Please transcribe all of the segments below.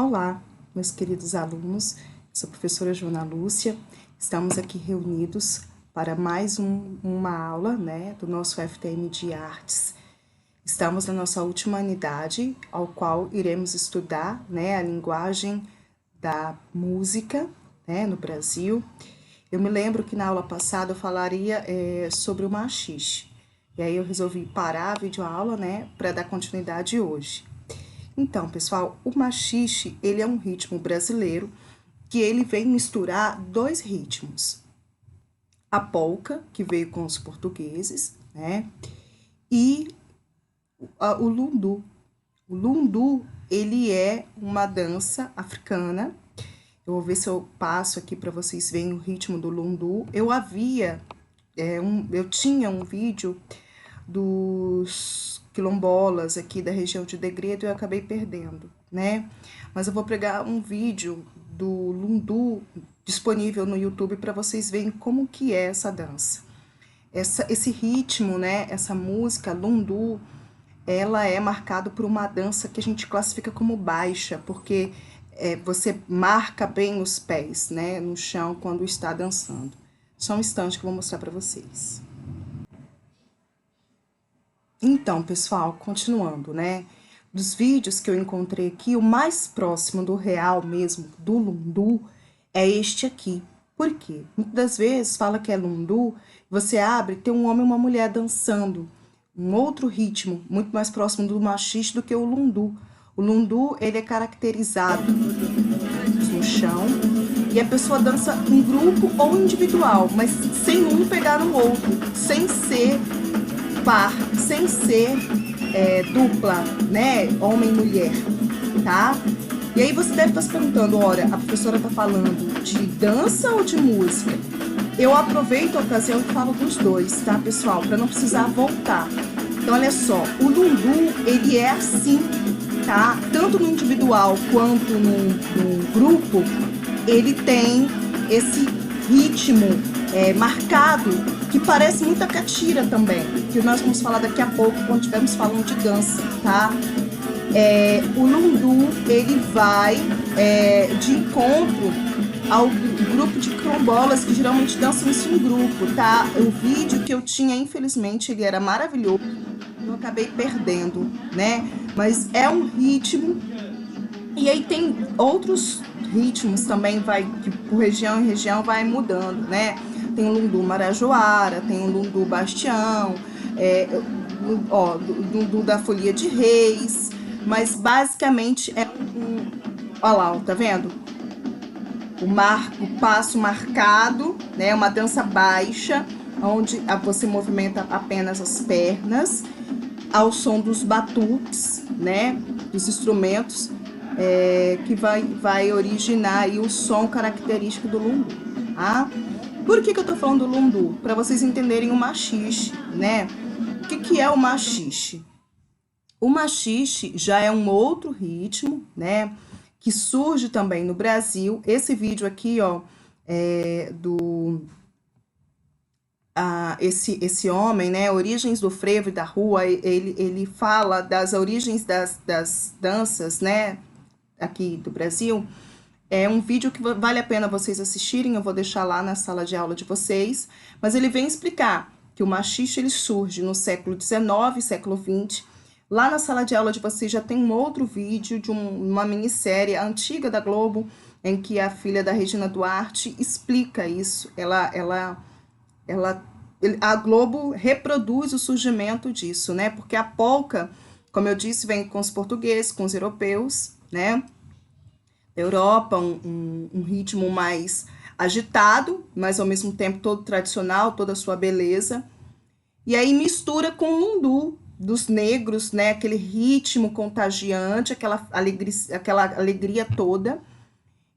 Olá, meus queridos alunos, sou a professora Joana Lúcia, estamos aqui reunidos para mais uma aula, do nosso FTM de Artes. Estamos na nossa última unidade, ao qual iremos estudar, a linguagem da música, no Brasil. Eu me lembro que na aula passada eu falaria sobre o machixe, e aí eu resolvi parar a videoaula, para dar continuidade hoje. Então, pessoal, o machixe, ele é um ritmo brasileiro que ele vem misturar dois ritmos. A polca, que veio com os portugueses, e o lundu. O lundu, ele é uma dança africana. Eu vou ver se eu passo aqui para vocês verem o ritmo do lundu. Eu tinha um vídeo dos quilombolas aqui da região de Degredo e eu acabei perdendo, Mas eu vou pegar um vídeo do lundu disponível no YouTube para vocês verem como que é essa dança. Esse ritmo, essa música lundu, ela é marcada por uma dança que a gente classifica como baixa, porque você marca bem os pés, no chão quando está dançando. Só um instante que eu vou mostrar para vocês. Então, pessoal, continuando, dos vídeos que eu encontrei aqui, o mais próximo do real mesmo, do lundu, é este aqui. Por quê? Muitas das vezes fala que é lundu, você abre, tem um homem e uma mulher dançando, um outro ritmo, muito mais próximo do machixe do que o lundu. O lundu, ele é caracterizado no chão, e a pessoa dança em grupo ou individual, mas sem um pegar no outro, sem ser par, sem ser dupla, homem e mulher, tá? E aí você deve estar se perguntando, ora, a professora está falando de dança ou de música? Eu aproveito a ocasião e falo dos dois, tá, pessoal? Para não precisar voltar. Então, olha só, o lundu, ele é assim, tá? Tanto no individual quanto no grupo, ele tem esse ritmo marcado, que parece muito a catira também, que nós vamos falar daqui a pouco, quando estivermos falando de dança, tá? O lundu, ele vai de encontro ao grupo de quilombolas, que geralmente dançam isso em grupo, tá? O vídeo que eu tinha, infelizmente, ele era maravilhoso, eu acabei perdendo, Mas é um ritmo, e aí tem outros ritmos também, que por região em região vai mudando, Tem o lundu marajoara, tem o lundu bastião, lundu da folia de reis, mas basicamente olha lá, tá vendo? O passo marcado, uma dança baixa, onde você movimenta apenas as pernas, ao som dos batuques, dos instrumentos, que vai originar aí o som característico do lundu, tá? Por que eu tô falando do lundu? Para vocês entenderem o machixe, O que é o machixe? O machixe já é um outro ritmo, que surge também no Brasil. Esse vídeo aqui, ó, esse homem, Origens do Frevo e da Rua, ele fala das origens das danças, aqui do Brasil. É um vídeo que vale a pena vocês assistirem, eu vou deixar lá na sala de aula de vocês, mas ele vem explicar que o machixe ele surge no século XIX, século XX. Lá na sala de aula de vocês já tem um outro vídeo de uma minissérie antiga da Globo, em que a filha da Regina Duarte explica isso. A Globo reproduz o surgimento disso, Porque a polca, como eu disse, vem com os portugueses, com os europeus, Europa, um ritmo mais agitado, mas ao mesmo tempo todo tradicional, toda a sua beleza. E aí mistura com o lundu dos negros, aquele ritmo contagiante, aquela alegria toda.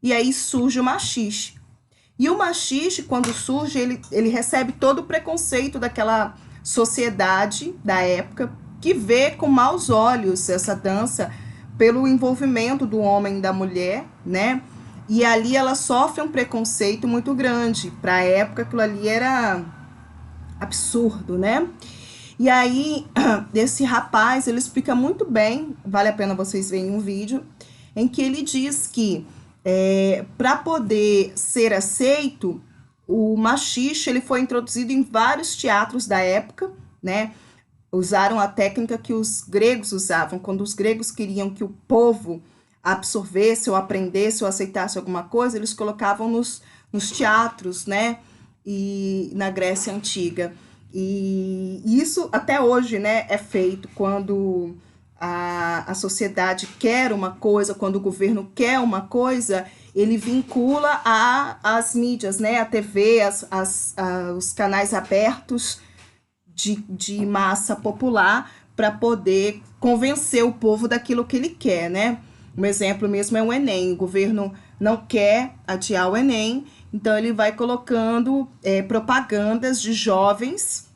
E aí surge o machixe. E o machixe, quando surge, ele recebe todo o preconceito daquela sociedade da época, que vê com maus olhos essa dança, pelo envolvimento do homem e da mulher, E ali ela sofre um preconceito muito grande. Para a época, aquilo ali era absurdo, E aí, esse rapaz, ele explica muito bem, vale a pena vocês verem um vídeo, em que ele diz que para poder ser aceito, o machixe ele foi introduzido em vários teatros da época, né? Usaram a técnica que os gregos usavam, quando os gregos queriam que o povo absorvesse ou aprendesse ou aceitasse alguma coisa, eles colocavam nos teatros, né? E na Grécia Antiga. E isso até hoje, né, é feito quando a sociedade quer uma coisa, quando o governo quer uma coisa, ele vincula as mídias, né, a TV, os canais abertos de massa popular para poder convencer o povo daquilo que ele quer, né? Um exemplo mesmo é o Enem. O governo não quer adiar o Enem, então ele vai colocando propagandas de jovens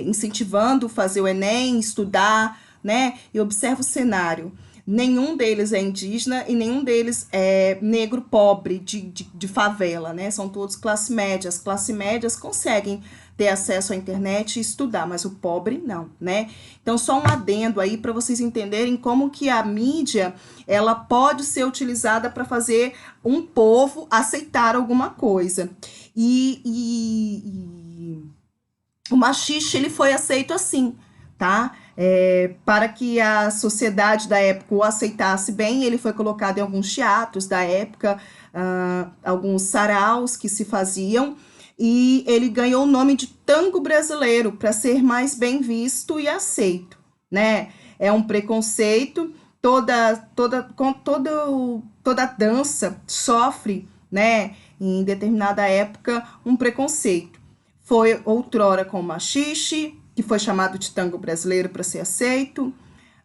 incentivando fazer o Enem, estudar, né? E observa o cenário. Nenhum deles é indígena e nenhum deles é negro pobre de favela, né? São todos classe média. As classes médias conseguem ter acesso à internet e estudar, mas o pobre não, né? Então, só um adendo aí para vocês entenderem como que a mídia, ela pode ser utilizada para fazer um povo aceitar alguma coisa. O machixe, ele foi aceito assim, tá? Para que a sociedade da época o aceitasse bem, ele foi colocado em alguns teatros da época, alguns saraus que se faziam, e ele ganhou o nome de tango brasileiro para ser mais bem visto e aceito, né? É um preconceito, toda dança sofre, né, em determinada época, um preconceito. Foi outrora com o machixe, que foi chamado de tango brasileiro para ser aceito.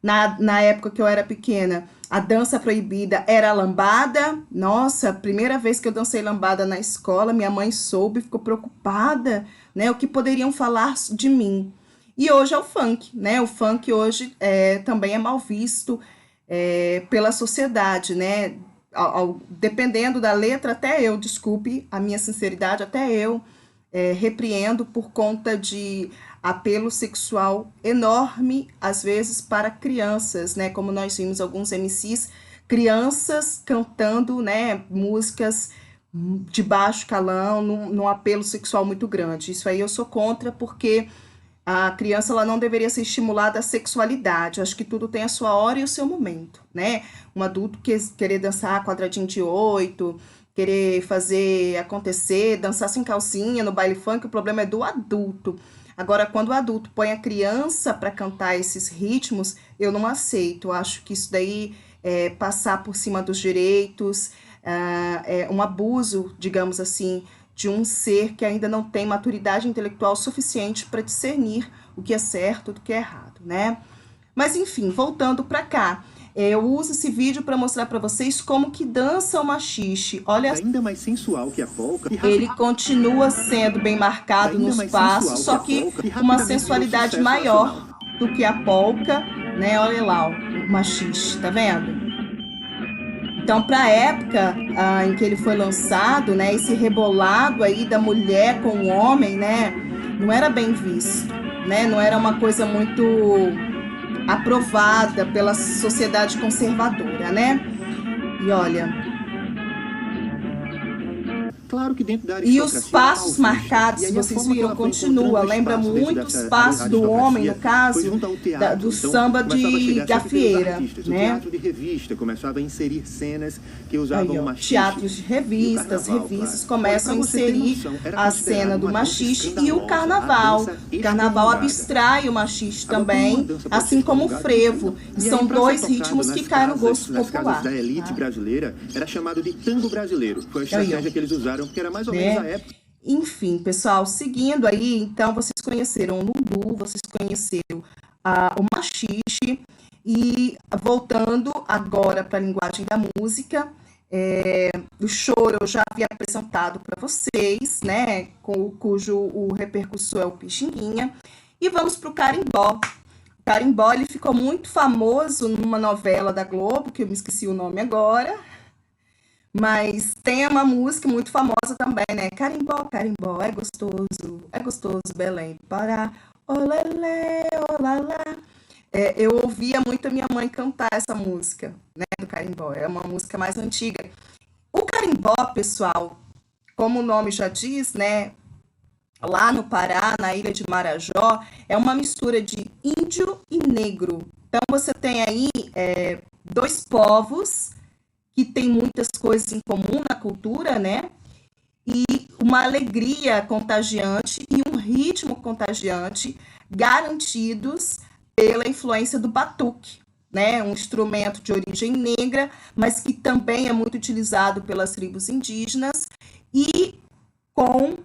Na época que eu era pequena, a dança proibida era a lambada. Nossa, a primeira vez que eu dancei lambada na escola, minha mãe soube, ficou preocupada, né? O que poderiam falar de mim. E hoje é o funk, né? O funk hoje também é mal visto pela sociedade, né? Dependendo da letra, até eu, desculpe a minha sinceridade, até eu repreendo por conta de apelo sexual enorme, às vezes, para crianças, né? Como nós vimos alguns MCs, crianças cantando, né, músicas de baixo calão, num apelo sexual muito grande. Isso aí eu sou contra, porque a criança ela não deveria ser estimulada à sexualidade. Eu acho que tudo tem a sua hora e o seu momento, né? Um adulto querer dançar quadradinho de 8, querer fazer acontecer, dançar sem calcinha no baile funk, o problema é do adulto. Agora, quando o adulto põe a criança para cantar esses ritmos, eu não aceito. Eu acho que isso daí é passar por cima dos direitos, é um abuso, digamos assim, de um ser que ainda não tem maturidade intelectual suficiente para discernir o que é certo do que é errado, né? Mas, enfim, voltando para cá. Eu uso esse vídeo para mostrar para vocês como que dança o machixe. Olha, ainda mais sensual que a polca. Ele continua sendo bem marcado nos passos, só que uma sensualidade maior do que a polca, né? Olha lá, o machixe, tá vendo? Então, para a época em que ele foi lançado, né, esse rebolado aí da mulher com o homem, né, não era bem visto, né? Não era uma coisa muito aprovada pela sociedade conservadora, né? E olha, Claro que dentro da e os passos marcados, vocês viram, continua, lembra muito os passos do homem, no caso, do samba de gafieira, né? O teatro de revista começava a inserir cenas que usavam aí, machixe. Teatros de revistas começam a inserir a cena do machixe e o carnaval. O carnaval abstrai o machixe também, assim como o frevo. E são dois ritmos que caem no gosto popular. Da elite brasileira era chamado de tango brasileiro. Foi a estratégia que eles usaram, porque era mais ou menos a época. Enfim, pessoal, seguindo aí, então vocês conheceram o lundu, vocês conheceram o machixe, e voltando agora para a linguagem da música, o choro eu já havia apresentado para vocês, né, cujo o repercussor é o Pixinguinha, e vamos para o carimbó. O carimbó ele ficou muito famoso numa novela da Globo, que eu me esqueci o nome agora, mas tem uma música muito famosa também, né? Carimbó, carimbó, é gostoso, Belém do Pará. Olelê, olalá. eu ouvia muito a minha mãe cantar essa música, né, do carimbó. É uma música mais antiga. O carimbó, pessoal, como o nome já diz, né, lá no Pará, na ilha de Marajó, é uma mistura de índio e negro. Então você tem aí dois povos que têm muitas coisas em comum na cultura, né? E uma alegria contagiante e um ritmo contagiante garantidos pela influência do batuque, né? Um instrumento de origem negra, mas que também é muito utilizado pelas tribos indígenas e com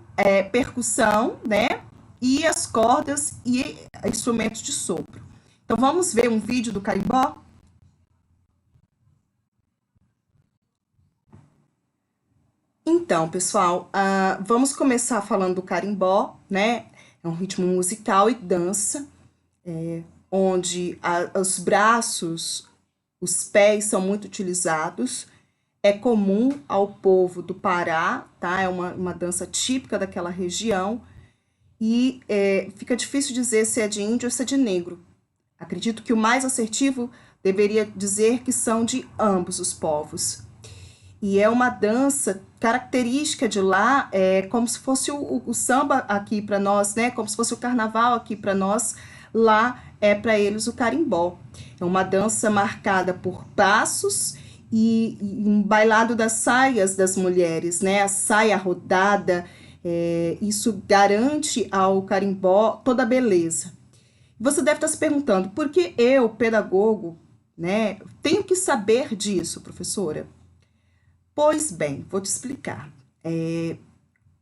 percussão, né? E as cordas e instrumentos de sopro. Então vamos ver um vídeo do carimbó? Então, pessoal, vamos começar falando do carimbó, né? É um ritmo musical e dança, onde os braços, os pés são muito utilizados. É comum ao povo do Pará, tá? É uma dança típica daquela região. E fica difícil dizer se é de índio ou se é de negro. Acredito que o mais assertivo deveria dizer que são de ambos os povos. E é uma dança característica de lá, como se fosse o samba aqui para nós, né? Como se fosse o carnaval aqui para nós, lá é para eles o carimbó. É uma dança marcada por passos e um bailado das saias das mulheres, né? A saia rodada, isso garante ao carimbó toda a beleza. Você deve estar se perguntando, por que eu, pedagogo, né, tenho que saber disso, professora? Pois bem, vou te explicar.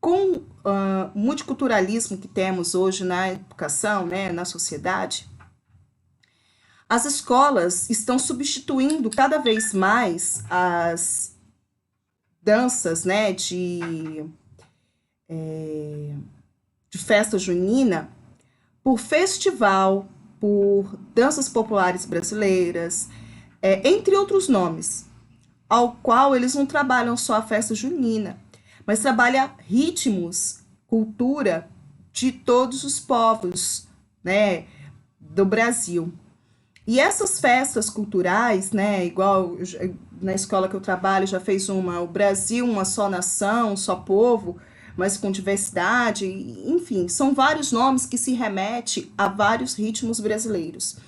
Com o multiculturalismo que temos hoje na educação, né, na sociedade, as escolas estão substituindo cada vez mais as danças, né, de festa junina por festival, por danças populares brasileiras, entre outros nomes, ao qual eles não trabalham só a festa junina, mas trabalham ritmos, cultura de todos os povos, né, do Brasil. E essas festas culturais, né, igual na escola que eu trabalho já fez o Brasil, uma só nação, um só povo, mas com diversidade, enfim, são vários nomes que se remetem a vários ritmos brasileiros.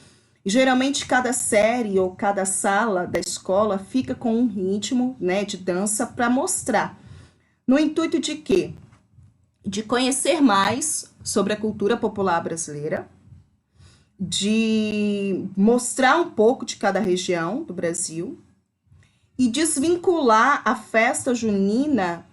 E geralmente cada série ou cada sala da escola fica com um ritmo, né, de dança para mostrar. No intuito de quê? De conhecer mais sobre a cultura popular brasileira, de mostrar um pouco de cada região do Brasil e desvincular a festa junina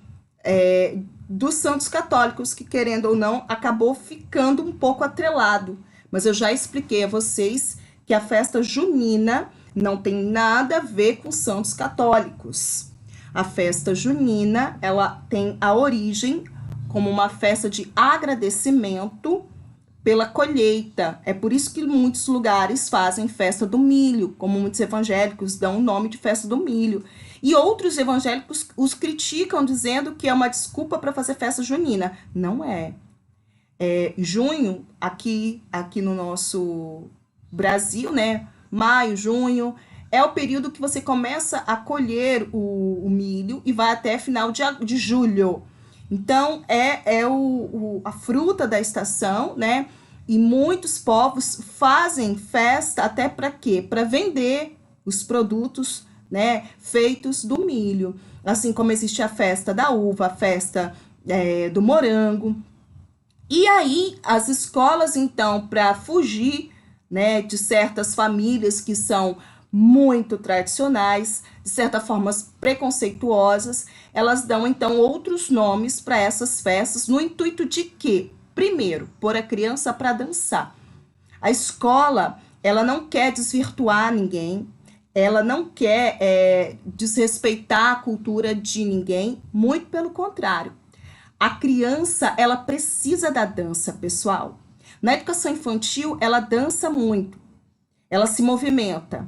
dos santos católicos, que, querendo ou não, acabou ficando um pouco atrelado. Mas eu já expliquei a vocês que a festa junina não tem nada a ver com santos católicos. A festa junina, ela tem a origem como uma festa de agradecimento pela colheita. É por isso que muitos lugares fazem festa do milho, como muitos evangélicos dão o nome de festa do milho. E outros evangélicos os criticam dizendo que é uma desculpa para fazer festa junina. Não é. Junho, aqui no nosso Brasil, né? Maio, junho, é o período que você começa a colher o milho e vai até final de julho. Então, a fruta da estação, né? E muitos povos fazem festa até para quê? Para vender os produtos, né, feitos do milho. Assim como existe a festa da uva, a festa do morango. E aí, as escolas, então, para fugir, né, de certas famílias que são muito tradicionais, de certa forma preconceituosas, elas dão então outros nomes para essas festas, no intuito de quê? Primeiro, pôr a criança para dançar. A escola, ela não quer desvirtuar ninguém, ela não quer desrespeitar a cultura de ninguém, muito pelo contrário. A criança, ela precisa da dança, pessoal. Na educação infantil, ela dança muito, ela se movimenta.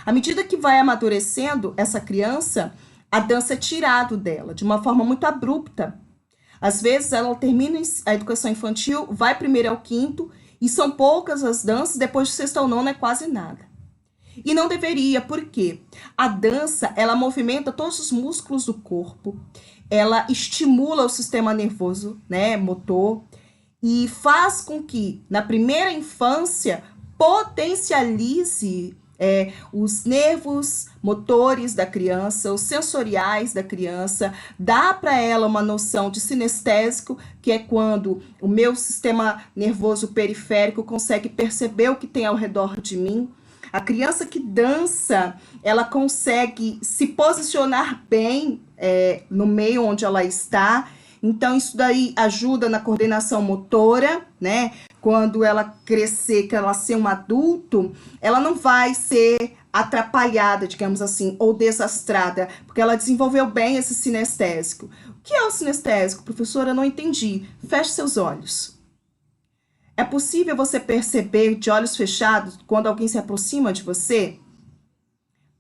À medida que vai amadurecendo essa criança, a dança é tirado dela de uma forma muito abrupta. Às vezes ela termina a educação infantil, vai primeiro ao quinto E são poucas as danças, depois do sexto ao nono é quase nada. E não deveria, por quê? A dança, ela movimenta todos os músculos do corpo, ela estimula o sistema nervoso, né, motor, e faz com que, na primeira infância, potencialize os nervos motores da criança, os sensoriais da criança, dá para ela uma noção de sinestésico, que é quando o meu sistema nervoso periférico consegue perceber o que tem ao redor de mim. A criança que dança, ela consegue se posicionar bem no meio onde ela está. Então, isso daí ajuda na coordenação motora, né? Quando ela crescer, que ela ser um adulto, ela não vai ser atrapalhada, digamos assim, ou desastrada, porque ela desenvolveu bem esse sinestésico. O que é o sinestésico? Professora, eu não entendi. Feche seus olhos. É possível você perceber de olhos fechados quando alguém se aproxima de você?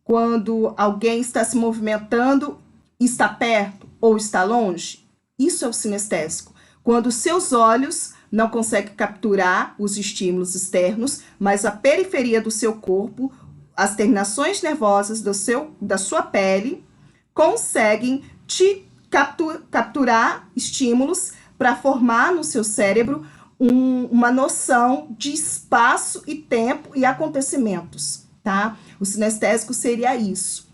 Quando alguém está se movimentando, está perto ou está longe? Isso é o sinestésico. Quando os seus olhos não conseguem capturar os estímulos externos, mas a periferia do seu corpo, as terminações nervosas da sua pele, conseguem te capturar estímulos para formar no seu cérebro uma noção de espaço e tempo e acontecimentos, tá? O sinestésico seria isso.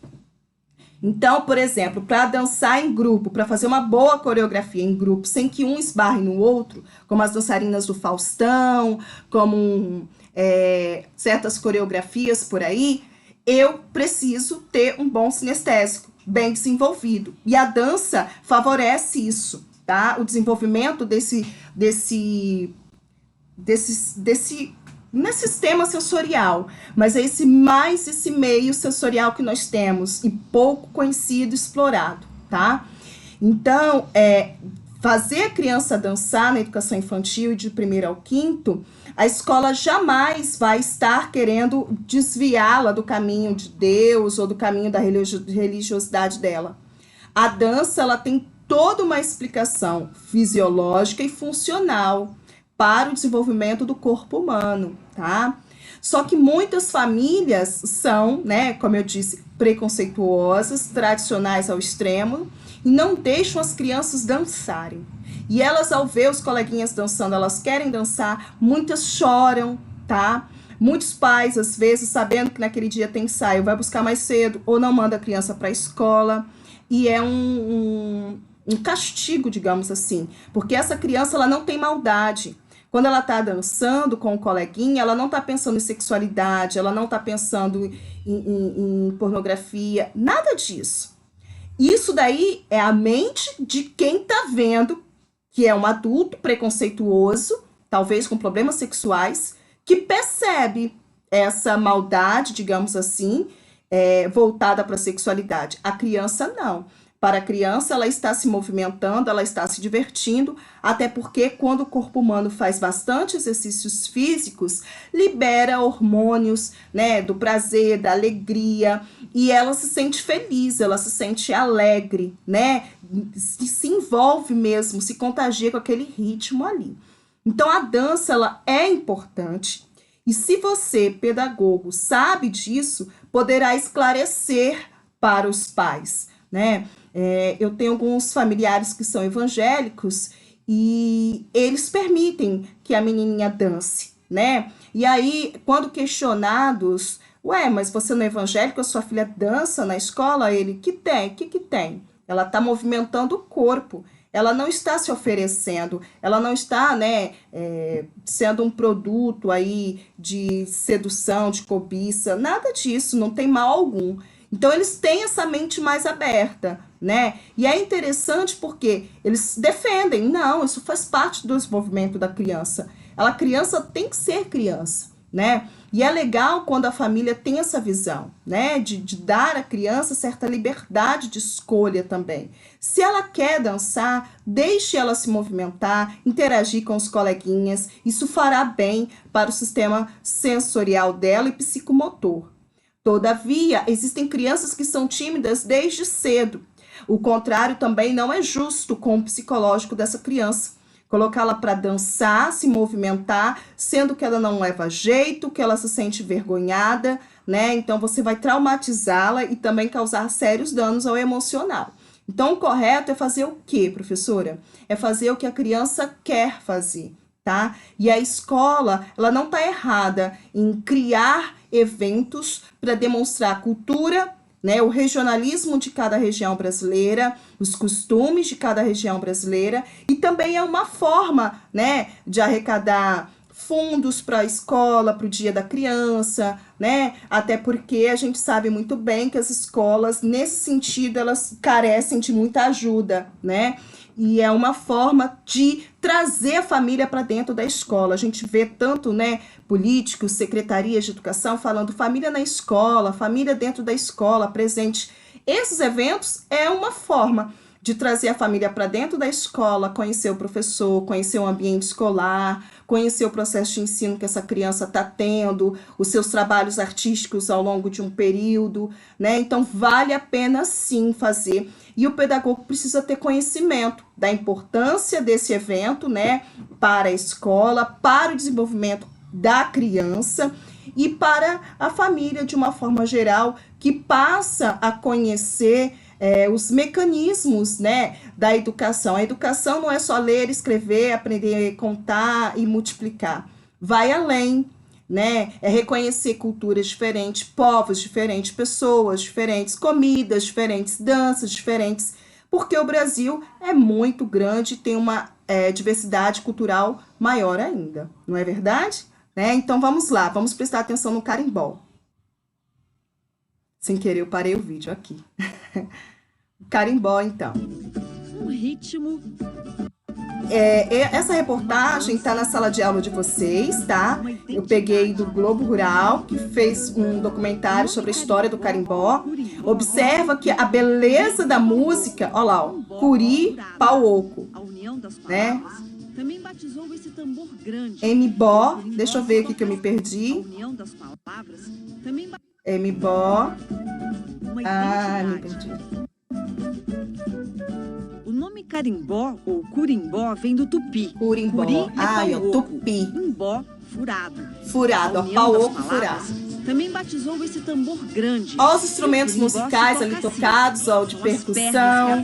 Então, por exemplo, para dançar em grupo, para fazer uma boa coreografia em grupo, sem que um esbarre no outro, como as dançarinas do Faustão, como certas coreografias por aí, eu preciso ter um bom sinestésico, bem desenvolvido. E a dança favorece isso, tá? O desenvolvimento desse não é sistema sensorial, mas é esse meio sensorial que nós temos e pouco conhecido, explorado, tá? Então, fazer a criança dançar na educação infantil de 1º ao 5º, a escola jamais vai estar querendo desviá-la do caminho de Deus ou do caminho da religiosidade dela. A dança, ela tem toda uma explicação fisiológica e funcional para o desenvolvimento do corpo humano, tá? Só que muitas famílias são, né, como eu disse, preconceituosas, tradicionais ao extremo, e não deixam as crianças dançarem. E elas, ao ver os coleguinhas dançando, elas querem dançar, muitas choram, tá? Muitos pais, às vezes, sabendo que naquele dia tem ensaio, vai buscar mais cedo, ou não manda a criança para a escola, e é um castigo, digamos assim, porque essa criança, ela não tem maldade. Quando ela está dançando com o coleguinha, ela não está pensando em sexualidade, ela não está pensando em pornografia, nada disso. Isso daí é a mente de quem está vendo, que é um adulto preconceituoso, talvez com problemas sexuais, que percebe essa maldade, digamos assim, voltada para a sexualidade. A criança não. Para a criança, ela está se movimentando, ela está se divertindo, até porque quando o corpo humano faz bastante exercícios físicos, libera hormônios, né, do prazer, da alegria, e ela se sente feliz, ela se sente alegre, né, se envolve mesmo, se contagia com aquele ritmo ali. Então, a dança, ela é importante, e se você, pedagogo, sabe disso, poderá esclarecer para os pais, né? Eu tenho alguns familiares que são evangélicos e eles permitem que a menininha dance, né? E aí, quando questionados, mas você não é evangélico, a sua filha dança na escola? Ele, que tem? O que tem? Ela está movimentando o corpo, ela não está se oferecendo, ela não está, né, sendo um produto aí de sedução, de cobiça, nada disso, não tem mal algum. Então, eles têm essa mente mais aberta, né? E é interessante porque eles defendem, não, isso faz parte do desenvolvimento da criança. A criança tem que ser criança, né? E é legal quando a família tem essa visão, né? De dar à criança certa liberdade de escolha também. Se ela quer dançar, deixe ela se movimentar, interagir com os coleguinhas. Isso fará bem para o sistema sensorial dela e psicomotor. Todavia, existem crianças que são tímidas desde cedo. O contrário também não é justo com o psicológico dessa criança. colocá-la para dançar, se movimentar, sendo que ela não leva jeito, que ela se sente envergonhada, né? Então você vai traumatizá-la e também causar sérios danos ao emocional. Então o correto é fazer o quê, professora? É fazer o que a criança quer fazer, tá? E a escola, ela não está errada em criar eventos para demonstrar a cultura, né, o regionalismo de cada região brasileira, os costumes de cada região brasileira, e também é uma forma, né, de arrecadar fundos para a escola, para o Dia da Criança, né? Até porque a gente sabe muito bem que as escolas, nesse sentido, elas carecem de muita ajuda, né? E é uma forma de trazer a família para dentro da escola. A gente vê tanto, né, políticos, secretarias de educação falando família na escola, família dentro da escola, presente. Esses eventos é uma forma de trazer a família para dentro da escola, conhecer o professor, conhecer o ambiente escolar, conhecer o processo de ensino que essa criança está tendo, os seus trabalhos artísticos ao longo de um período, né? Então, vale a pena sim fazer. E o pedagogo precisa ter conhecimento da importância desse evento, né, para a escola, para o desenvolvimento da criança e para a família de uma forma geral, que passa a conhecer os mecanismos, né, da educação. A educação não é só ler, escrever, aprender a contar e multiplicar. Vai além, né? É reconhecer culturas diferentes, povos diferentes, pessoas diferentes, comidas diferentes, danças diferentes, porque o Brasil é muito grande e tem uma diversidade cultural maior ainda, não é verdade? Né? Então vamos lá, vamos prestar atenção no carimbó. Sem querer, eu parei o vídeo aqui. Carimbó, então. Um ritmo. Essa reportagem está na sala de aula de vocês, tá? Eu peguei do Globo Rural, que fez um documentário sobre a história do carimbó. Observa que a beleza da música, olha lá, ó, Curi, Pau Oco, né? Também batizou esse tambor grande. Mbó, deixa eu ver aqui que eu me perdi. Mbó. Me perdi. O nome carimbó ou curimbó vem do tupi. Curimbó. É o tupi. Imbó, furado. Furado, ó, pau oco furado. Também batizou esse tambor grande. Ó, os instrumentos musicais ali tocados, ó, de percussão,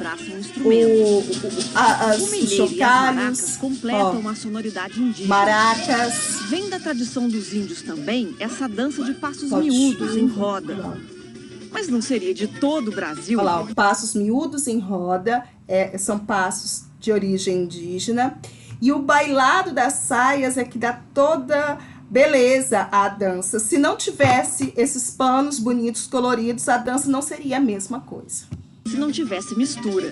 os chocalhos, completam uma sonoridade indígena. Maracas. Vem da tradição dos índios também essa dança de passos miúdos em roda. Mas não seria de todo o Brasil? Olha lá, passos miúdos em roda, são passos de origem indígena. E o bailado das saias é que dá toda beleza à dança. Se não tivesse esses panos bonitos, coloridos, a dança não seria a mesma coisa. Se não tivesse mistura.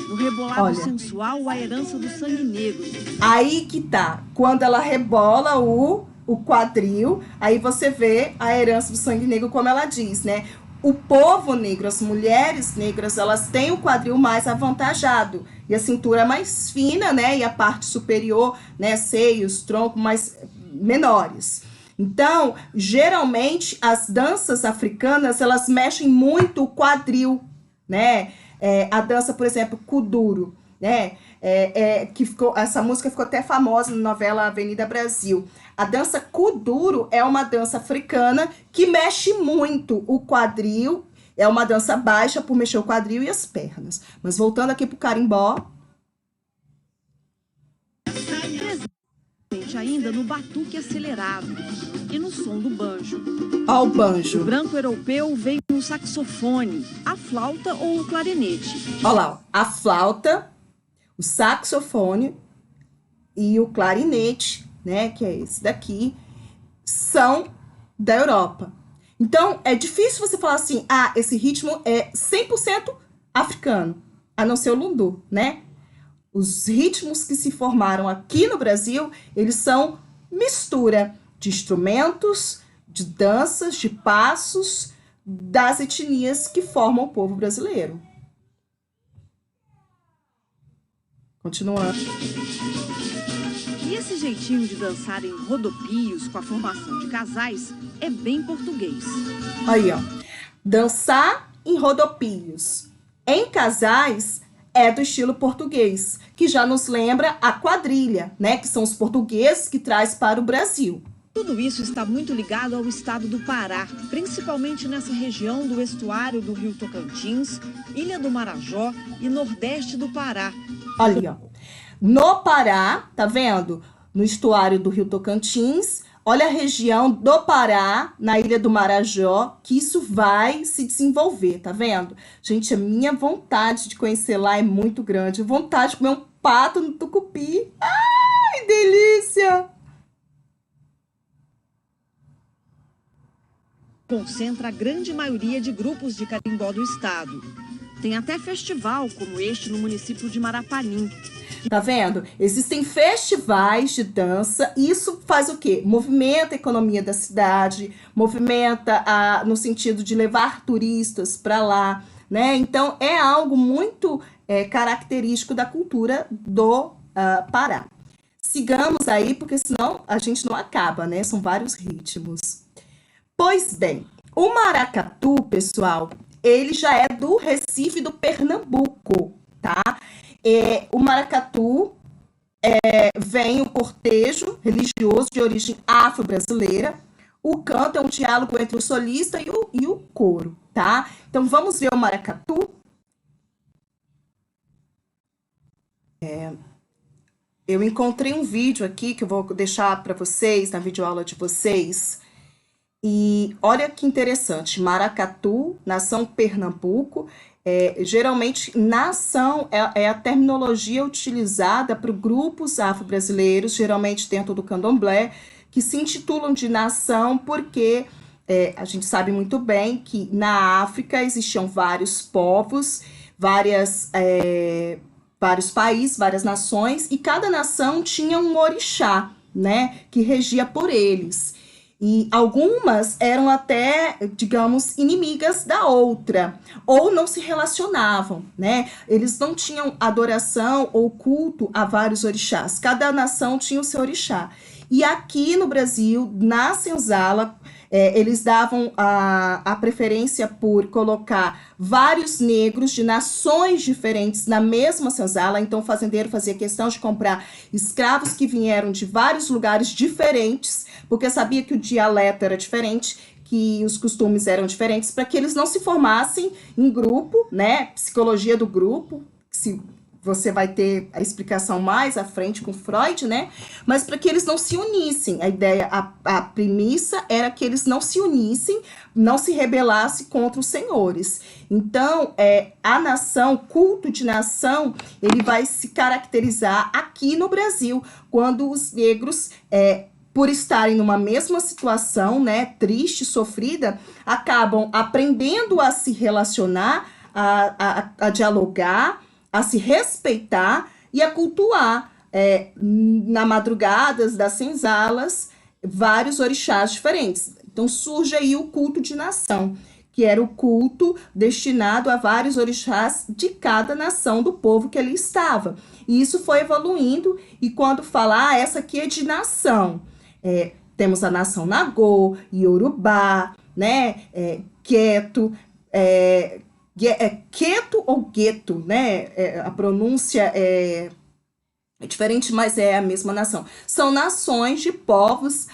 No rebolado sensual, a herança do sangue negro. Aí que tá. Quando ela rebola o quadril, aí você vê a herança do sangue negro, como ela diz, né? O povo negro, as mulheres negras, elas têm o quadril mais avantajado e a cintura mais fina, né? E a parte superior, né? Seios, tronco mais menores. Então, geralmente, as danças africanas, elas mexem muito o quadril, né? A dança, por exemplo, kuduro, né? Essa música ficou até famosa na novela Avenida Brasil. A dança kuduro é uma dança africana que mexe muito o quadril, é uma dança baixa por mexer o quadril e as pernas. Mas voltando aqui pro carimbó. Presente ainda no batuque acelerado e no som do banjo. Ó, o banjo. O branco europeu vem no saxofone, a flauta ou o clarinete. Olha lá, a flauta, o saxofone e o clarinete, né, que é esse daqui, são da Europa. Então, é difícil você falar assim, esse ritmo é 100% africano, a não ser o lundu, né? Os ritmos que se formaram aqui no Brasil, eles são mistura de instrumentos, de danças, de passos, das etnias que formam o povo brasileiro. Continuando. E esse jeitinho de dançar em rodopios com a formação de casais é bem português. Aí, ó. Dançar em rodopios em casais é do estilo português, que já nos lembra a quadrilha, né? Que são os portugueses que traz para o Brasil. Tudo isso está muito ligado ao estado do Pará, principalmente nessa região do estuário do Rio Tocantins, Ilha do Marajó e Nordeste do Pará. Olha, ó. No Pará, tá vendo? No estuário do Rio Tocantins, olha a região do Pará, na Ilha do Marajó, que isso vai se desenvolver, tá vendo? Gente, a minha vontade de conhecer lá é muito grande. Vontade de comer um pato no tucupi. Ai, delícia! Concentra a grande maioria de grupos de carimbó do estado. Tem até festival como este no município de Marapanim. Tá vendo? Existem festivais de dança, e isso faz o quê? Movimenta a economia da cidade, movimenta no sentido de levar turistas para lá, né? Então, é algo muito característico da cultura do Pará. Sigamos aí, porque senão a gente não acaba, né? São vários ritmos. Pois bem, o maracatu, pessoal, ele já é do Recife, do Pernambuco, tá? O maracatu vem o cortejo religioso de origem afro-brasileira. O canto é um diálogo entre o solista e o coro, tá? Então, vamos ver o maracatu. Eu encontrei um vídeo aqui que eu vou deixar para vocês, na videoaula de vocês. E olha que interessante, maracatu, nação Pernambuco, geralmente nação é a terminologia utilizada para grupos afro-brasileiros, geralmente dentro do candomblé, que se intitulam de nação porque a gente sabe muito bem que na África existiam vários povos, vários países, várias nações, e cada nação tinha um orixá, né, que regia por eles. E algumas eram até, digamos, inimigas da outra, ou não se relacionavam, né? Eles não tinham adoração ou culto a vários orixás. Cada nação tinha o seu orixá. E aqui no Brasil, na senzala, eles davam a preferência por colocar vários negros de nações diferentes na mesma senzala. Então, o fazendeiro fazia questão de comprar escravos que vieram de vários lugares diferentes, porque sabia que o dialeto era diferente, que os costumes eram diferentes, para que eles não se formassem em grupo, né? Psicologia do grupo, se você vai ter a explicação mais à frente com Freud, né? Mas para que eles não se unissem. A ideia, a premissa era que eles não se unissem, não se rebelassem contra os senhores. Então, a nação, o culto de nação, ele vai se caracterizar aqui no Brasil, quando os negros, por estarem numa mesma situação, né, triste, sofrida, acabam aprendendo a se relacionar, a dialogar, a se respeitar e a cultuar, na madrugadas das senzalas, vários orixás diferentes. Então surge aí o culto de nação, que era o culto destinado a vários orixás de cada nação do povo que ali estava. E isso foi evoluindo, e quando fala, essa aqui é de nação, temos a nação Nagô, Iorubá, né, Queto, Queto ou Gueto, né? A pronúncia é diferente, mas é a mesma nação. São nações de povos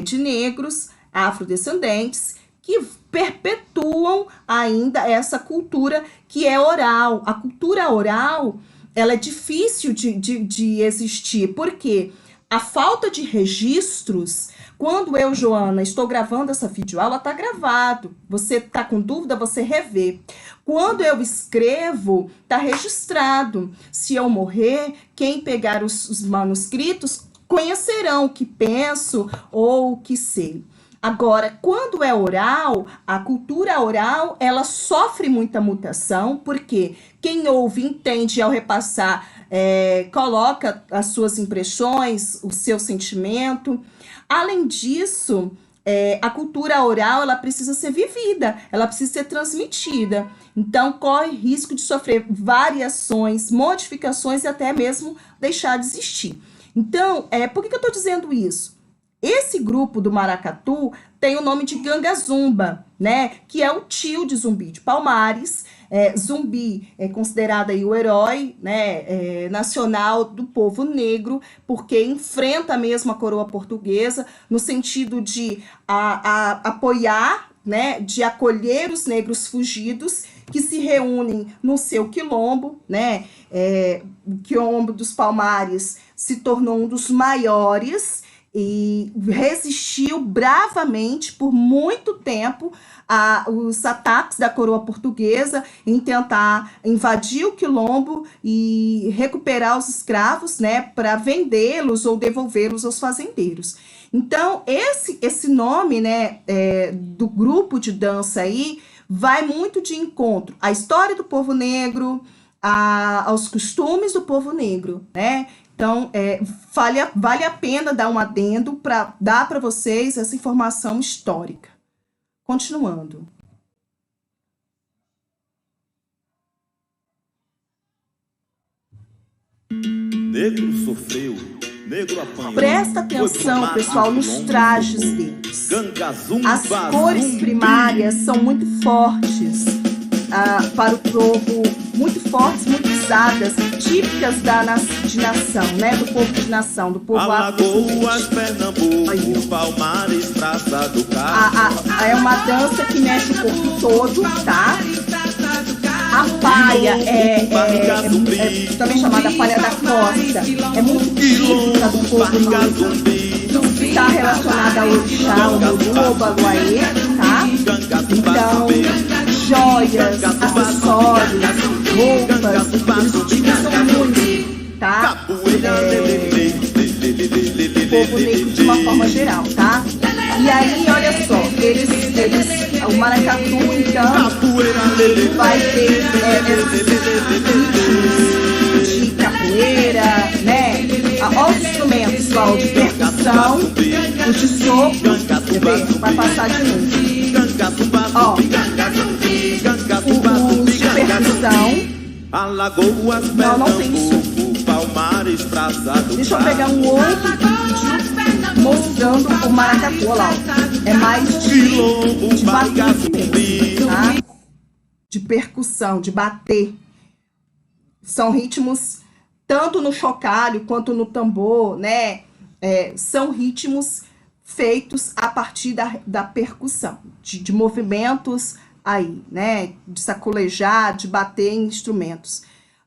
de negros, afrodescendentes, que perpetuam ainda essa cultura que é oral. A cultura oral, ela é difícil de existir, porque a falta de registros. Quando eu, Joana, estou gravando essa videoaula, está gravado. Você está com dúvida, você revê. Quando eu escrevo, está registrado. Se eu morrer, quem pegar os manuscritos conhecerão o que penso ou o que sei. Agora, quando é oral, a cultura oral, ela sofre muita mutação, porque quem ouve, entende ao repassar, coloca as suas impressões, o seu sentimento. Além disso, a cultura oral, ela precisa ser vivida, ela precisa ser transmitida. Então, corre risco de sofrer variações, modificações e até mesmo deixar de existir. Então, por que eu estou dizendo isso? Esse grupo do maracatu tem o nome de Gangazumba, né? Que é o tio de Zumbi de Palmares. Zumbi é considerado aí o herói, né, nacional do povo negro, porque enfrenta mesmo a coroa portuguesa no sentido de apoiar, né, de acolher os negros fugidos que se reúnem no seu quilombo, né? O quilombo dos Palmares se tornou um dos maiores e resistiu bravamente por muito tempo os ataques da coroa portuguesa em tentar invadir o quilombo e recuperar os escravos, né, para vendê-los ou devolvê-los aos fazendeiros. Então, esse nome, né, do grupo de dança aí vai muito de encontro à história do povo negro, aos costumes do povo negro, né? Então, vale a pena dar um adendo para dar para vocês essa informação histórica. Continuando. Negro sofreu, negro apanhou. Presta atenção, pessoal, nos trajes deles. As cores primárias são muito fortes para o povo, muito fortes, muito usadas, típicas de nação, né? Do povo de nação, do povo Alagoas, Pernambuco, Palmares, Praça do Carmo. É uma dança que mexe o corpo todo, tá? A palha é também chamada palha da costa, é muito típica do povo negro. Está relacionada ao orixá, ao Muruba, ao Aê, tá? Então, joias, acessórios, roupas, eles utilizam muito, tá? O povo negro de uma forma geral, tá? E aí, olha só, o maracatu, então, ele vai ter ritmos de capoeira, né? Olha os instrumentos, pessoal, de percussão, os de sopro, vai passar de novo. Ó, os de percussão. Alagoas, não tem isso. Palmares, Praça do Deixa eu pegar um outro vídeo mostrando o maracatu, olha lá. É mais de bater, tá? De percussão, de bater. São ritmos tanto no chocalho quanto no tambor, né? São ritmos feitos a partir da percussão, de movimentos aí, né? De sacolejar, de bater em instrumentos.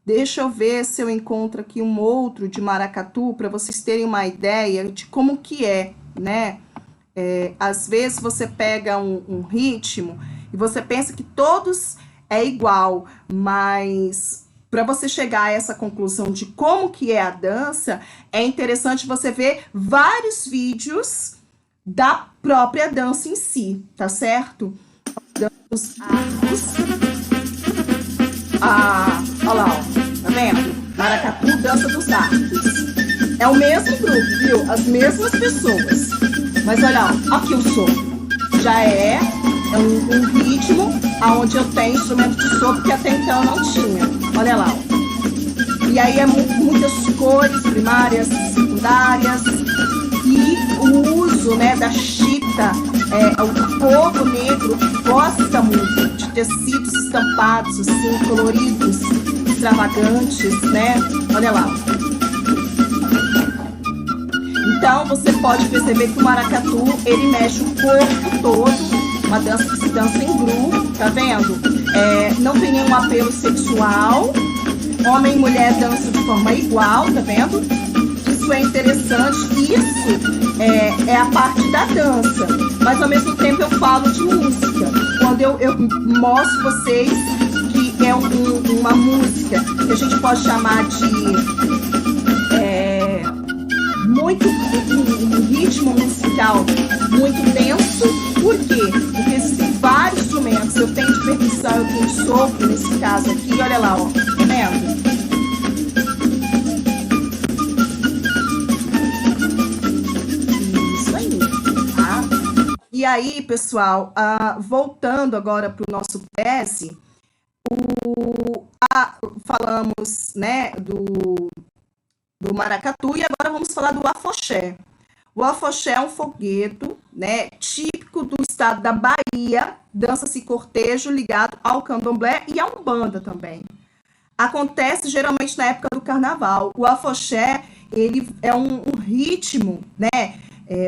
Deixa eu ver se eu encontro aqui um outro de maracatu, para vocês terem uma ideia de como que é, né? Às vezes você pega um ritmo e você pensa que todos é igual, mas para você chegar a essa conclusão de como que é a dança, é interessante você ver vários vídeos da própria dança em si, tá certo? Os arcos. Olha lá, ó, tá vendo? Maracatu, dança dos arcos. É o mesmo grupo, viu? As mesmas pessoas. Mas olha, ó, aqui o sopro. Já é um ritmo onde eu tenho instrumento de sopro que até então eu não tinha. Olha lá, ó. E aí muitas cores primárias, secundárias. E o uso, né, da chita, o povo negro gosta muito de tecidos estampados, assim, coloridos, extravagantes, né? Olha lá. Então, você pode perceber que o maracatu, ele mexe o corpo todo, uma dança que se dança em grupo, tá vendo? Não tem nenhum apelo sexual, homem e mulher dançam de forma igual, tá vendo? Isso é interessante, isso é a parte da dança, mas ao mesmo tempo eu falo de música, quando eu mostro vocês que é uma música que a gente pode chamar de um ritmo musical muito denso. Por quê? Porque existem vários instrumentos, eu tenho de percussão, eu tenho de sopro, nesse caso aqui, olha lá, ó, tá vendo? E aí, pessoal, voltando agora para o nosso tese, falamos, né, do maracatu, e agora vamos falar do afoxé. O afoxé é um folguedo, né, típico do estado da Bahia, dança-se cortejo ligado ao candomblé e à umbanda também. Acontece geralmente na época do carnaval. O afoxé, ele é um ritmo, né?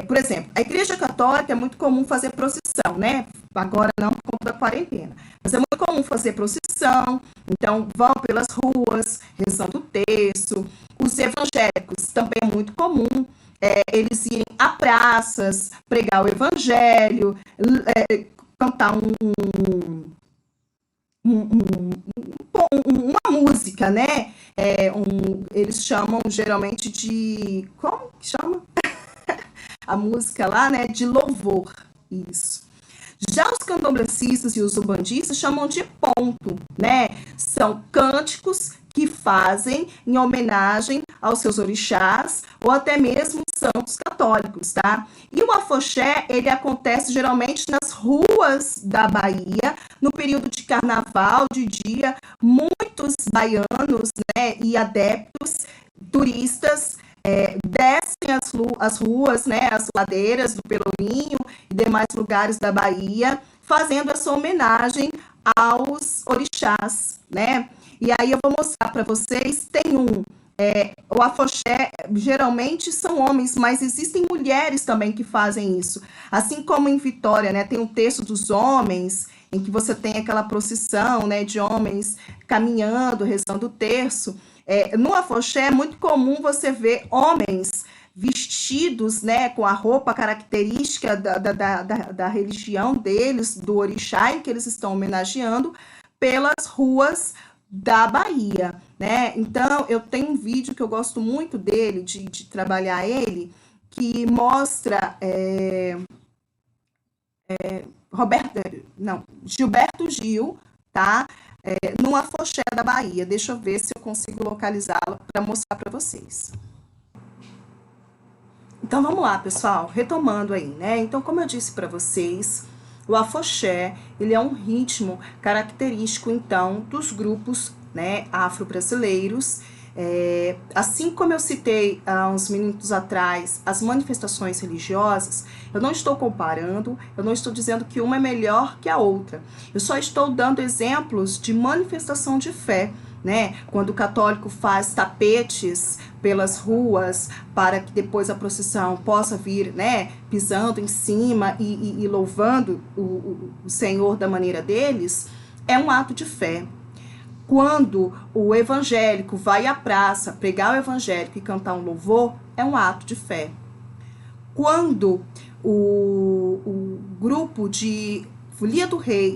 Por exemplo, a Igreja Católica é muito comum fazer procissão, né? Agora não por conta da quarentena. Mas é muito comum fazer procissão. Então, vão pelas ruas, rezando o terço. Os evangélicos também é muito comum. Eles irem a praças, pregar o evangelho, cantar uma música, né? Eles chamam geralmente de... Como que chama? A música lá, né? De louvor. Isso. Já os candomblecistas e os umbandistas chamam de ponto, né? São cânticos que fazem em homenagem aos seus orixás ou até mesmo santos católicos, tá? E o afoxé, ele acontece geralmente nas ruas da Bahia, no período de carnaval, de dia. Muitos baianos, né, e adeptos, turistas, descem as ruas, né, as ladeiras do Pelourinho e demais lugares da Bahia, fazendo essa homenagem aos orixás, né? E aí eu vou mostrar para vocês, tem o afoxé, geralmente são homens, mas existem mulheres também que fazem isso. Assim como em Vitória, né, tem um terço dos homens, em que você tem aquela procissão, né, de homens caminhando, rezando o terço. No afoxé é muito comum você ver homens vestidos, né, com a roupa característica da religião deles, do orixá em que eles estão homenageando, pelas ruas da Bahia, né? Então, eu tenho um vídeo que eu gosto muito dele, de trabalhar ele, que mostra Gilberto Gil, tá? No afoxé da Bahia. Deixa eu ver se eu consigo localizá-lo para mostrar para vocês. Então, vamos lá, pessoal, retomando aí, né? Então, como eu disse para vocês, o afoxé, ele é um ritmo característico, então, dos grupos, né, afro-brasileiros. Assim como eu citei há uns minutos atrás as manifestações religiosas, eu não estou comparando, eu não estou dizendo que uma é melhor que a outra. Eu só estou dando exemplos de manifestação de fé, né? Quando o católico faz tapetes pelas ruas para que depois a procissão possa vir, né, pisando em cima e louvando o Senhor da maneira deles, é um ato de fé. Quando o evangélico vai à praça pregar o evangélico e cantar um louvor, é um ato de fé. Quando o grupo de Folia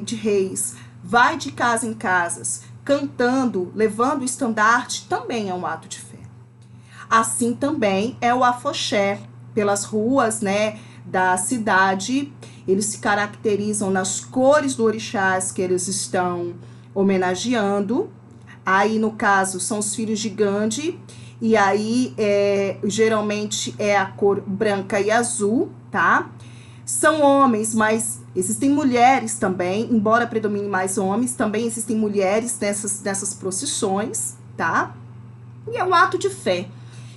de Reis vai de casa em casas, cantando, levando o estandarte, também é um ato de fé. Assim também é o afoxé, pelas ruas, né, da cidade. Eles se caracterizam nas cores do orixás que eles estão homenageando. Aí, no caso, são os filhos de Gandhi, e aí geralmente é a cor branca e azul, tá? São homens, mas existem mulheres também, embora predomine mais homens, também existem mulheres nessas procissões, tá? E é um ato de fé.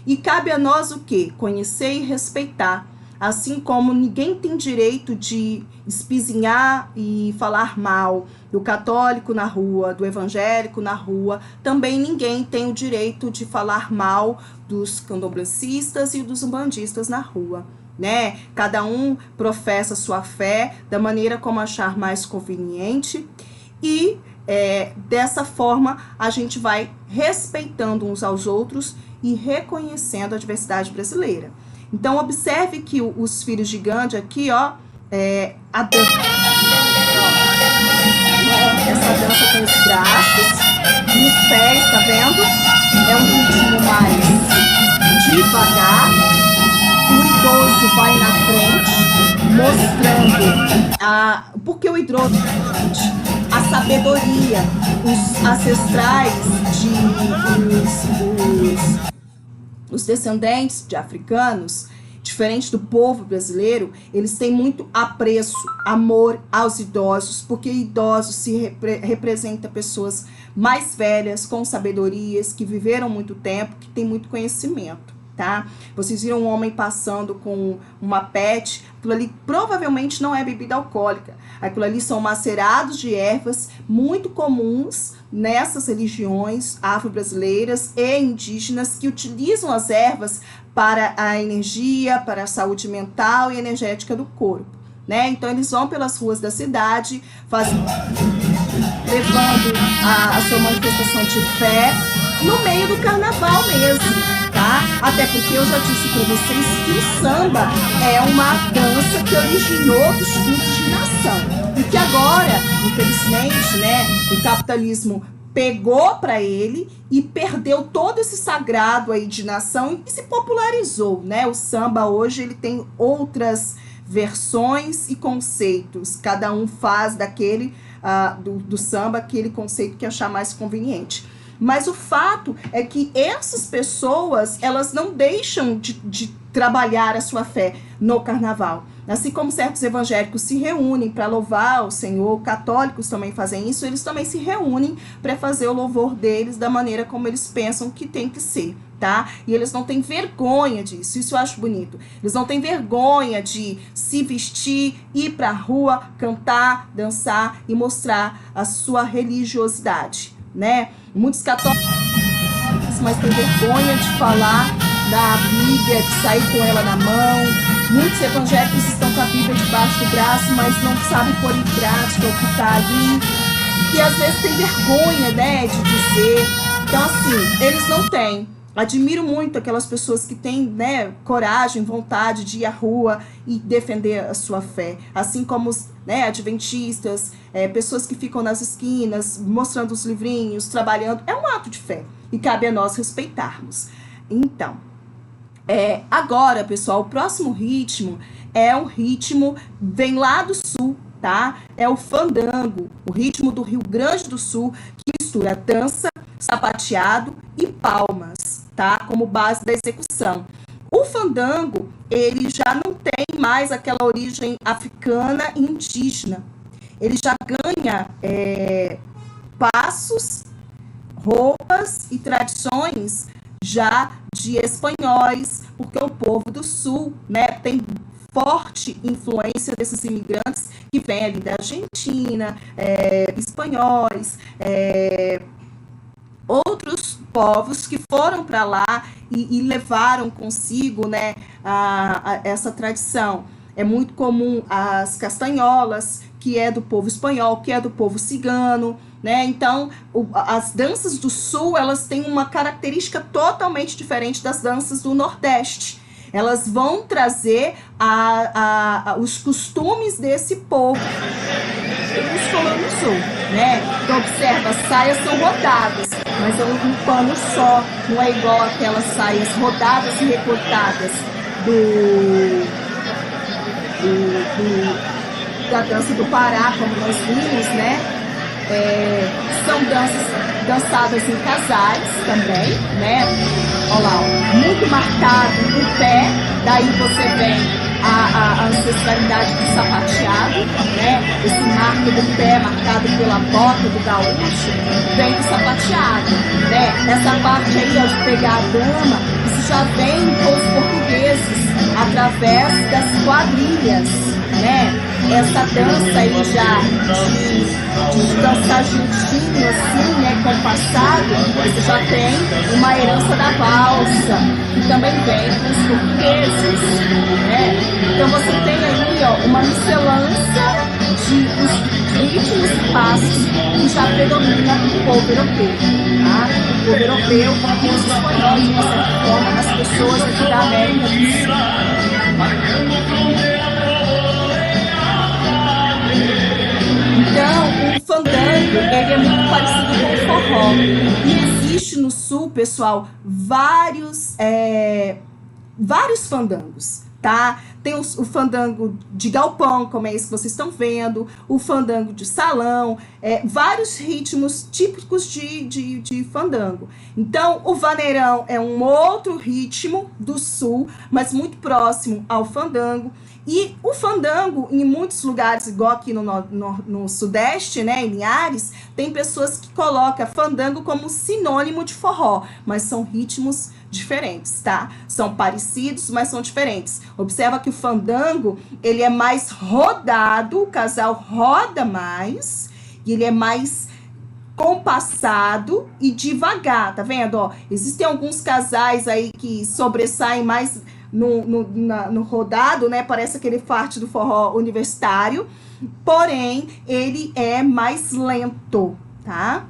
E cabe a nós o quê? Conhecer e respeitar. Assim como ninguém tem direito de espizinhar e falar mal do católico na rua, do evangélico na rua, também ninguém tem o direito de falar mal dos candomblecistas e dos umbandistas na rua, né? Cada um professa sua fé da maneira como achar mais conveniente e dessa forma a gente vai respeitando uns aos outros e reconhecendo a diversidade brasileira. Então, observe que os filhos de Gandhi aqui, ó, a dança. Essa dança com os braços e os pés, tá vendo? É um ritmo mais devagar. O idoso vai na frente, mostrando porque o idoso, a sabedoria, os ancestrais os descendentes de africanos, diferente do povo brasileiro, eles têm muito apreço, amor aos idosos, porque idosos representa pessoas mais velhas, com sabedorias, que viveram muito tempo, que têm muito conhecimento, tá? Vocês viram um homem passando com uma pet, aquilo ali provavelmente não é bebida alcoólica. Aquilo ali são macerados de ervas muito comuns nessas religiões afro-brasileiras e indígenas que utilizam as ervas para a energia, para a saúde mental e energética do corpo, né? Então eles vão pelas ruas da cidade, levando a sua manifestação de fé no meio do carnaval mesmo, tá? Até porque eu já disse para vocês que o samba é uma dança que originou dos cultos de nação e que agora, infelizmente, né, o capitalismo pegou para ele e perdeu todo esse sagrado aí de nação e se popularizou, né? O samba hoje ele tem outras versões e conceitos, cada um faz daquele do samba aquele conceito que achar mais conveniente. Mas o fato é que essas pessoas, elas não deixam de trabalhar a sua fé no carnaval. Assim como certos evangélicos se reúnem para louvar o Senhor, católicos também fazem isso, eles também se reúnem para fazer o louvor deles da maneira como eles pensam que tem que ser, tá? E eles não têm vergonha disso, isso eu acho bonito. Eles não têm vergonha de se vestir, ir para a rua, cantar, dançar e mostrar a sua religiosidade, né? Muitos católicos, mas tem vergonha de falar da Bíblia, de sair com ela na mão. Muitos evangélicos estão com a Bíblia debaixo do braço, mas não sabem pôr em prática o que está ali. E às vezes tem vergonha, né, de dizer. Então, assim, eles não têm. Admiro muito aquelas pessoas que têm, né, coragem, vontade de ir à rua e defender a sua fé. Assim como os, né, adventistas, pessoas que ficam nas esquinas, mostrando os livrinhos, trabalhando. É um ato de fé e cabe a nós respeitarmos. Então, agora, pessoal, o próximo ritmo é um ritmo, vem lá do sul, tá? É o fandango, o ritmo do Rio Grande do Sul, que mistura dança, sapateado e palmas, tá? Como base da execução. O fandango, ele já não tem mais aquela origem africana e indígena. Ele já ganha passos, roupas e tradições já de espanhóis, porque o povo do sul, né, tem forte influência desses imigrantes que vêm ali da Argentina, espanhóis, outros povos que foram para lá e levaram consigo, né, essa tradição. É muito comum as castanholas, que é do povo espanhol, que é do povo cigano, né? Então, as danças do sul, elas têm uma característica totalmente diferente das danças do Nordeste. Elas vão trazer os costumes desse povo que nos colonizou, né? Então, observa, as saias são rodadas, mas é um pano só, não é igual aquelas saias rodadas e recortadas da dança do Pará, como nós vimos, né? São danças dançadas em casais também, né? Olha lá, ó, muito marcado o pé, daí você vem a ancestralidade do sapateado, né? Esse marco do pé marcado pela bota do gaúcho vem do sapateado, né? Essa parte aí, ó, de pegar a dama, isso já vem com os portugueses através das quadrilhas, né? Essa dança aí já de dançar juntinho assim, né, compassado, você já tem uma herança da valsa, que também vem dos portugueses, né? Então você tem aí, ó, uma miscelância de ritmos e passos que já predomina o povo europeu, tá? O povo europeu, como os espanhóis, de uma certa forma, as pessoas aqui da América do Sul. Então, o fandango, ele é muito parecido com o forró. E existe no sul, pessoal, vários fandangos, tá? Tem o fandango de galpão, como é esse que vocês estão vendo, o fandango de salão, vários ritmos típicos de fandango. Então, o vaneirão é um outro ritmo do sul, mas muito próximo ao fandango. E o fandango, em muitos lugares, igual aqui no Sudeste, né, em Linhares, tem pessoas que colocam fandango como sinônimo de forró, mas são ritmos diferentes, tá? São parecidos, mas são diferentes. Observa que o fandango, ele é mais rodado, o casal roda mais, e ele é mais compassado e devagar, tá vendo? Ó, existem alguns casais aí que sobressaem mais no rodado, né? Parece aquele farte do forró universitário, porém, ele é mais lento, tá?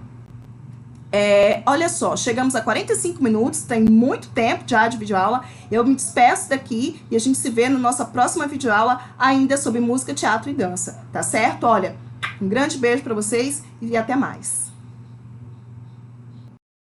Olha só, chegamos a 45 minutos, tem muito tempo já de videoaula. Eu me despeço daqui e a gente se vê na nossa próxima videoaula ainda sobre música, teatro e dança, tá certo? Olha, um grande beijo pra vocês e até mais.